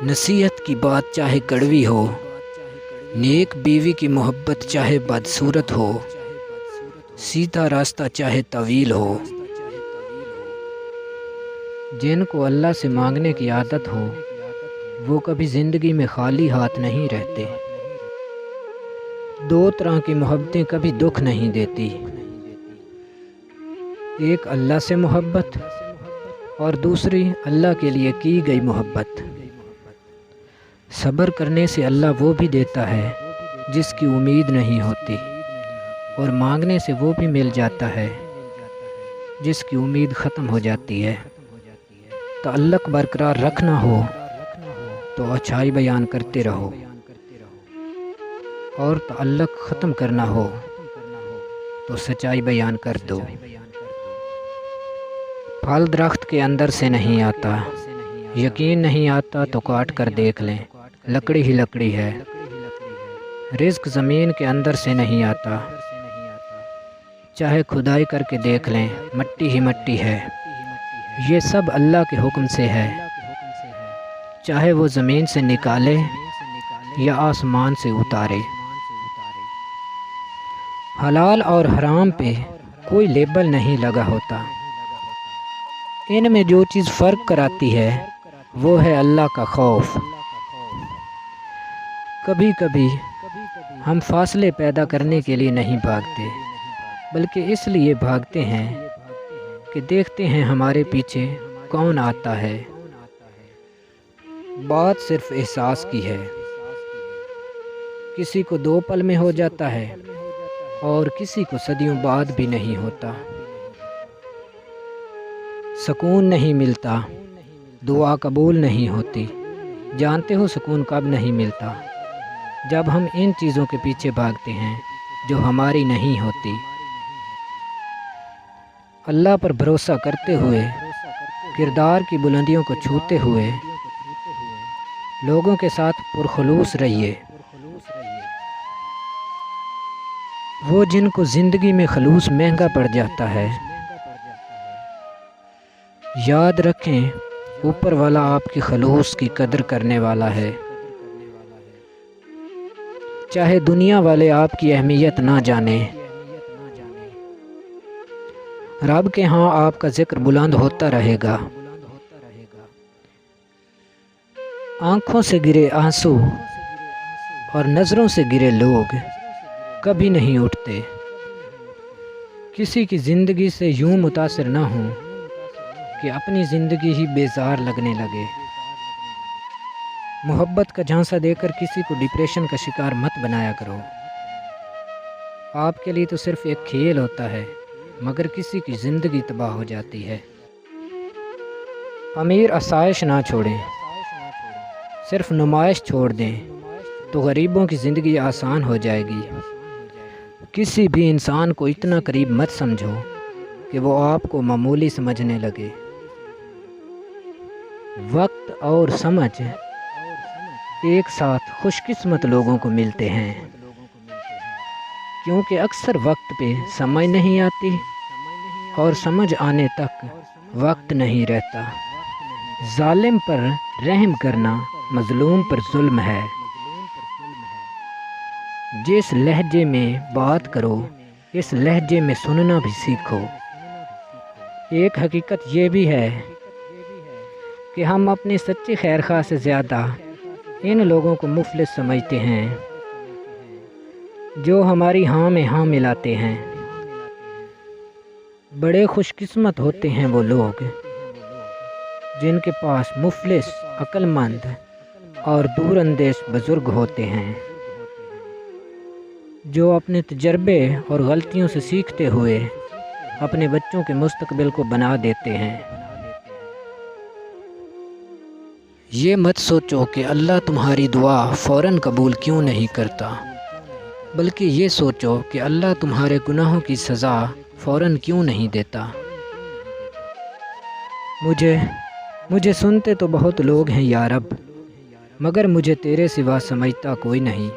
نصیحت کی بات چاہے کڑوی ہو، نیک بیوی کی محبت چاہے بدصورت ہو، سیدھا راستہ چاہے طویل ہو، جن کو اللہ سے مانگنے کی عادت ہو وہ کبھی زندگی میں خالی ہاتھ نہیں رہتے۔ دو طرح کی محبتیں کبھی دکھ نہیں دیتی، ایک اللہ سے محبت اور دوسری اللہ کے لیے کی گئی محبت۔ صبر کرنے سے اللہ وہ بھی دیتا ہے جس کی امید نہیں ہوتی، اور مانگنے سے وہ بھی مل جاتا ہے جس کی امید ختم ہو جاتی ہے۔ تعلق برقرار رکھنا ہو تو اچھائی بیان کرتے رہو، اور تعلق ختم کرنا ہو تو سچائی بیان کر دو۔ پھل درخت کے اندر سے نہیں آتا، یقین نہیں آتا تو کاٹ کر دیکھ لیں، لکڑی ہی لکڑی ہے۔ رزق زمین کے اندر سے نہیں آتا، چاہے کھدائی کر کے دیکھ لیں، مٹی ہی مٹی ہے۔ یہ سب اللہ کے حکم سے ہے، چاہے وہ زمین سے نکالے یا آسمان سے اتارے۔ حلال اور حرام پہ کوئی لیبل نہیں لگا ہوتا، ان میں جو چیز فرق کراتی ہے وہ ہے اللہ کا خوف۔ کبھی کبھی ہم فاصلے پیدا کرنے کے لیے نہیں بھاگتے، بلکہ اس لیے بھاگتے ہیں کہ دیکھتے ہیں ہمارے پیچھے کون آتا ہے۔ بات صرف احساس کی ہے، کسی کو 2 پل میں ہو جاتا ہے اور کسی کو صدیوں بعد بھی نہیں ہوتا۔ سکون نہیں ملتا، دعا قبول نہیں ہوتی۔ جانتے ہو سکون کب نہیں ملتا؟ جب ہم ان چیزوں کے پیچھے بھاگتے ہیں جو ہماری نہیں ہوتی۔ اللہ پر بھروسہ کرتے ہوئے، کردار کی بلندیوں کو چھوتے ہوئے، لوگوں کے ساتھ پرخلوص رہیے۔ وہ جن کو زندگی میں خلوص مہنگا پڑ جاتا ہے، یاد رکھیں اوپر والا آپ کی خلوص کی قدر کرنے والا ہے، چاہے دنیا والے آپ کی اہمیت نہ جانیں۔ رب کے ہاں آپ کا ذکر بلند ہوتا رہے گا۔ آنکھوں سے گرے آنسو اور نظروں سے گرے لوگ کبھی نہیں اٹھتے۔ کسی کی زندگی سے یوں متاثر نہ ہوں کہ اپنی زندگی ہی بیزار لگنے لگے۔ محبت کا جھانسا دے کر کسی کو ڈپریشن کا شکار مت بنایا کرو۔ آپ کے لیے تو صرف ایک کھیل ہوتا ہے، مگر کسی کی زندگی تباہ ہو جاتی ہے۔ امیر آسائش نہ چھوڑیں، صرف نمائش چھوڑ دیں تو غریبوں کی زندگی آسان ہو جائے گی۔ کسی بھی انسان کو اتنا قریب مت سمجھو کہ وہ آپ کو معمولی سمجھنے لگے۔ وقت اور سمجھ ایک ساتھ خوش قسمت لوگوں کو ملتے ہیں، کیونکہ اکثر وقت پہ سمجھ نہیں آتی اور سمجھ آنے تک وقت نہیں رہتا۔ ظالم پر رحم کرنا مظلوم پر ظلم ہے۔ جس لہجے میں بات کرو اس لہجے میں سننا بھی سیکھو۔ ایک حقیقت یہ بھی ہے کہ ہم اپنے سچے خیر خواہ سے زیادہ ان لوگوں کو مفلس سمجھتے ہیں جو ہماری ہاں میں ہاں ملاتے ہیں۔ بڑے خوش قسمت ہوتے ہیں وہ لوگ جن کے پاس مفلس، عقل مند اور دور اندیش بزرگ ہوتے ہیں، جو اپنے تجربے اور غلطیوں سے سیکھتے ہوئے اپنے بچوں کے مستقبل کو بنا دیتے ہیں۔ یہ مت سوچو کہ اللہ تمہاری دعا فوراً قبول کیوں نہیں کرتا، بلکہ یہ سوچو کہ اللہ تمہارے گناہوں کی سزا فوراً کیوں نہیں دیتا۔ مجھے سنتے تو بہت لوگ ہیں یا رب، مگر مجھے تیرے سوا سمجھتا کوئی نہیں۔